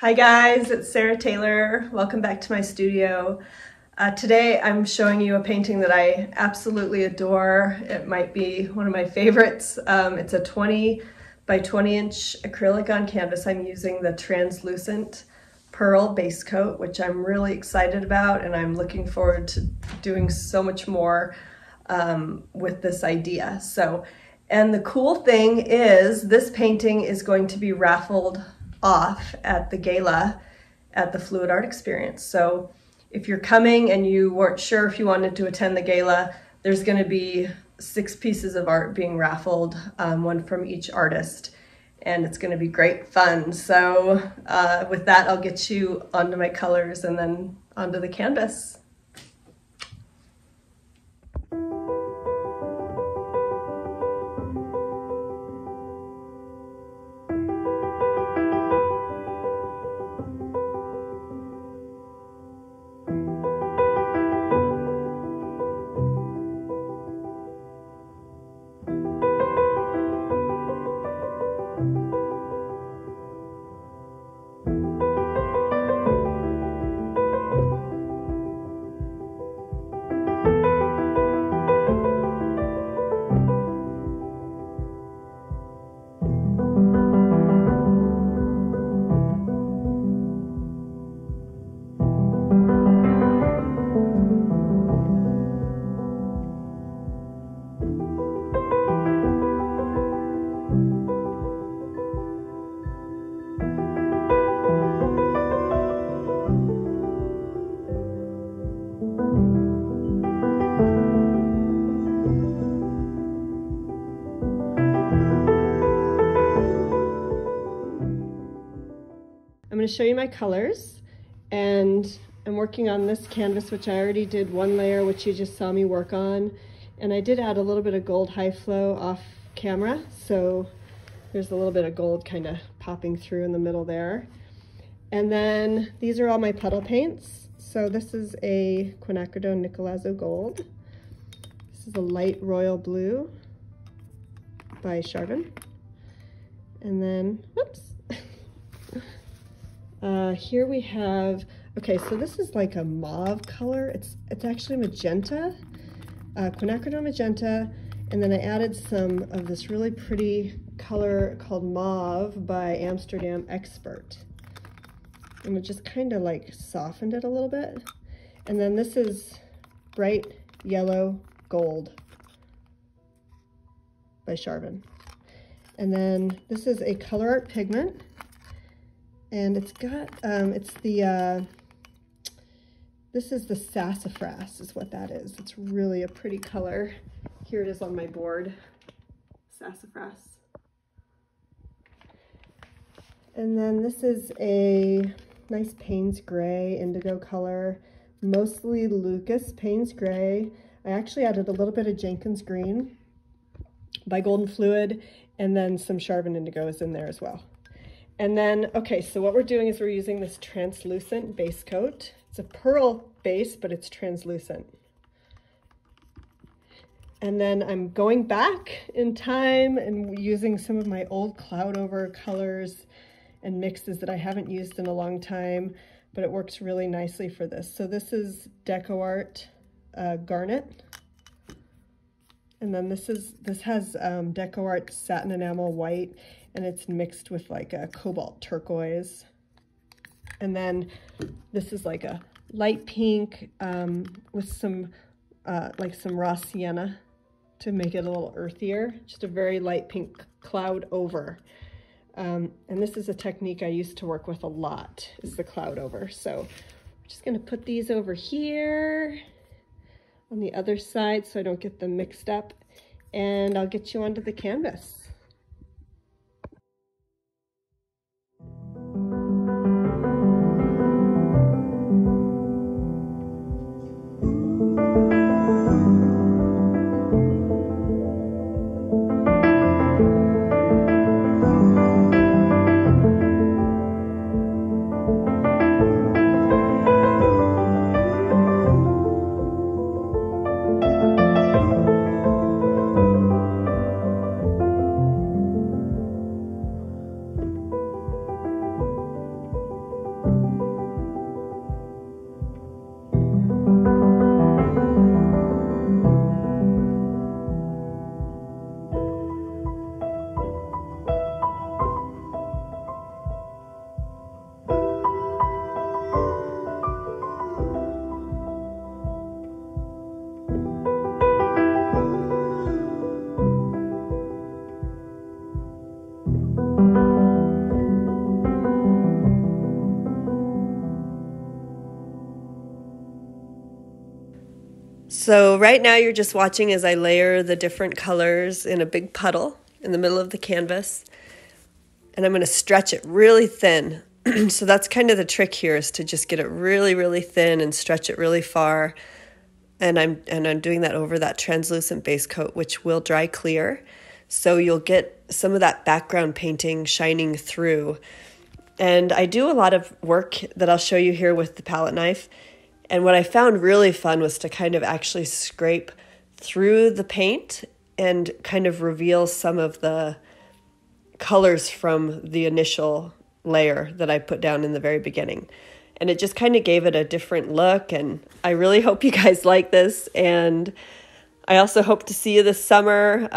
Hi guys, it's Sara Taylor. Welcome back to my studio. Today I'm showing you a painting that I absolutely adore. It might be one of my favorites. It's a 20 by 20 inch acrylic on canvas. I'm using the translucent pearl base coat, which I'm really excited about, and I'm looking forward to doing so much more with this idea. And the cool thing is this painting is going to be raffled off at the gala at the Fluid Art Experience. So if you're coming and you weren't sure if you wanted to attend the gala, there's going to be 6 pieces of art being raffled, one from each artist, and it's going to be great fun. So with that, I'll get you onto my colors and then onto the canvas. I'm going to show you my colors, and I'm working on this canvas, which I already did one layer, which you just saw me work on, and I did add a little bit of gold high flow off camera, so there's a little bit of gold kind of popping through in the middle there. And then these are all my puddle paints. So this is a quinacridone Nicolazzo gold. This is a light royal blue by Charbon. And then, whoops. Here we have, okay, so this is like a mauve color. It's actually magenta, quinacridone magenta, and then I added some of this really pretty color called Mauve by Amsterdam Expert. And it just kind of like softened it a little bit. And then this is bright yellow gold by Charbon. And then this is a color art pigment. And it's got, this is the sassafras is what that is. It's really a pretty color. Here it is on my board, sassafras. And then this is a nice Payne's Gray indigo color, mostly Lucas Payne's Gray. I actually added a little bit of Jenkins Green by Golden Fluid, and then some Charbon indigo is in there as well. And then, okay, so what we're doing is we're using this translucent base coat. It's a pearl base, but it's translucent. And then I'm going back in time and using some of my old cloud over colors and mixes that I haven't used in a long time, but it works really nicely for this. So this is Deco Art Garnet. And then this has Deco Art Satin Enamel White, and it's mixed with like a cobalt turquoise. And then this is like a light pink with some like some raw sienna to make it a little earthier. Just a very light pink cloud over. And this is a technique I used to work with a lot, is the cloud over. So I'm just gonna put these over here on the other side so I don't get them mixed up, and I'll get you onto the canvas. So right now you're just watching as I layer the different colors in a big puddle in the middle of the canvas. And I'm going to stretch it really thin. So that's kind of the trick here, is to just get it really, really thin and stretch it really far. And I'm doing that over that translucent base coat, which will dry clear. So you'll get some of that background painting shining through. And I do a lot of work that I'll show you here with the palette knife. And what I found really fun was to kind of actually scrape through the paint and kind of reveal some of the colors from the initial layer that I put down in the very beginning. And it just kind of gave it a different look. And I really hope you guys like this. And I also hope to see you this summer.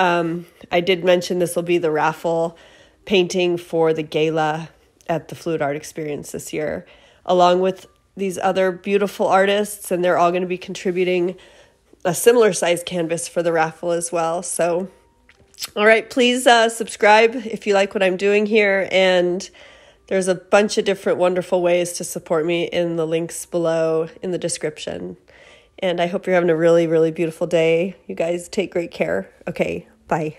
I did mention this will be the raffle painting for the gala at the Fluid Art Experience this year, along with these other beautiful artists. And they're all going to be contributing a similar size canvas for the raffle as well. So, all right, please subscribe if you like what I'm doing here. And there's a bunch of different wonderful ways to support me in the links below in the description. And I hope you're having a really, really beautiful day. You guys take great care. Okay, bye.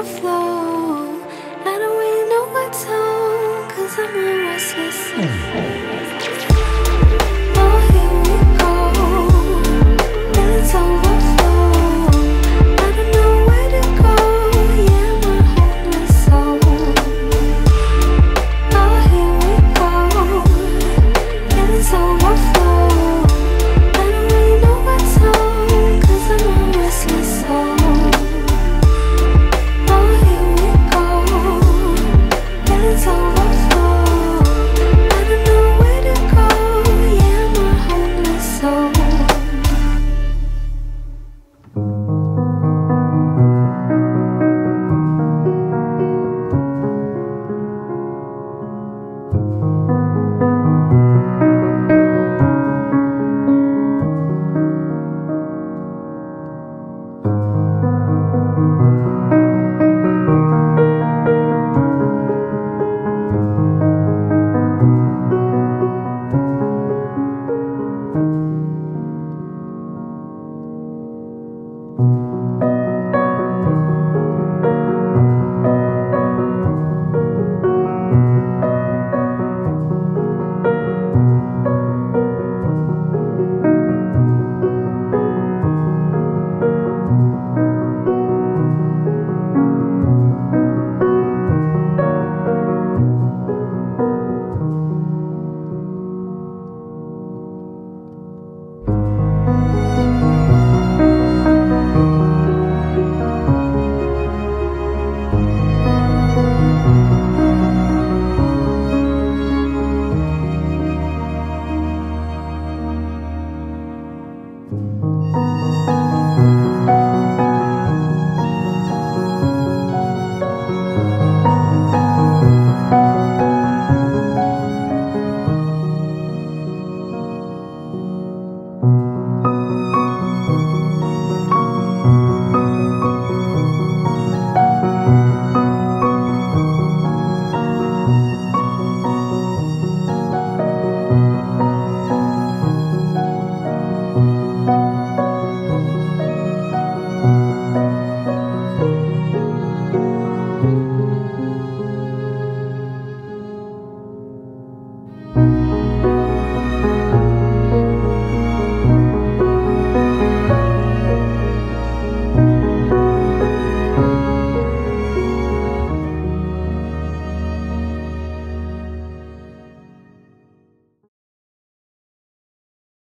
overflow. I don't really know what song, 'cause I'm a restless soul.